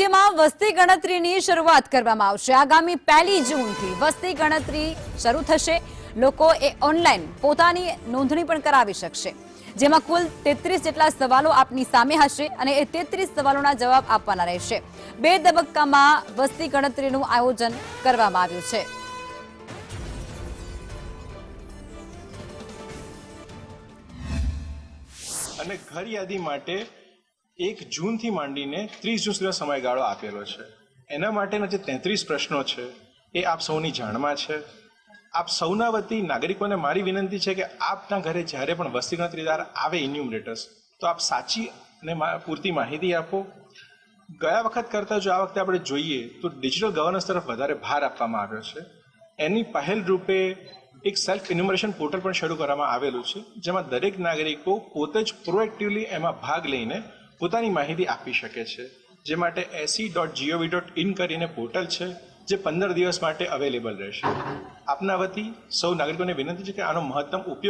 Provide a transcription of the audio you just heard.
રાજ્યમાં વસ્તી ગણતરીની શરૂઆત કરવામાં આવશે। આગામી 1 જૂનથી વસ્તી ગણતરી શરૂ થશે। લોકો ઓનલાઈન પોતાની નોંધણી પણ કરાવી શકશે, જેમાં કુલ 33 જેટલા સવાલો આપની સામે હશે અને એ 33 સવાલોના જવાબ આપવાના રહેશે। 2 તબક્કામાં વસ્તી ગણતરીનું આયોજન કરવામાં આવ્યું છે। અને ઘર યાદી માટે 1 જૂનથી માંડીને 30 જૂન સુધીનો સમયગાળો આપેલો છે। એના માટેના જે 33 પ્રશ્નો છે એ આપ સૌની જાણમાં છે। આપ સૌના વતી નાગરિકોને મારી વિનંતી છે કે આપના ઘરે જ્યારે પણ વસ્તી ગણતરીદાર આવે ઇન્યુમરેટર્સ, તો આપ સાચી અને પૂરતી માહિતી આપો। ગયા વખત કરતાં જો આ વખતે આપણે જોઈએ તો ડિજિટલ ગવર્નન્સ તરફ વધારે ભાર આપવામાં આવ્યો છે। એની પહેલ રૂપે એક સેલ્ફ ઇન્યુમરેશન પોર્ટલ પણ શરૂ કરવામાં આવેલું છે, જેમાં દરેક નાગરિકો પોતે જ પ્રોએક્ટિવલી એમાં ભાગ લઈને પોતાની માહિતી આપી શકે છે। જે માટે se.gov.in કરીને પોર્ટલ છે, જે 15 દિવસ માટે અવેલેબલ રહેશે। આપના વતી સૌ નાગરિકોને વિનંતી છે કે આનો મહત્તમ ઉપયોગ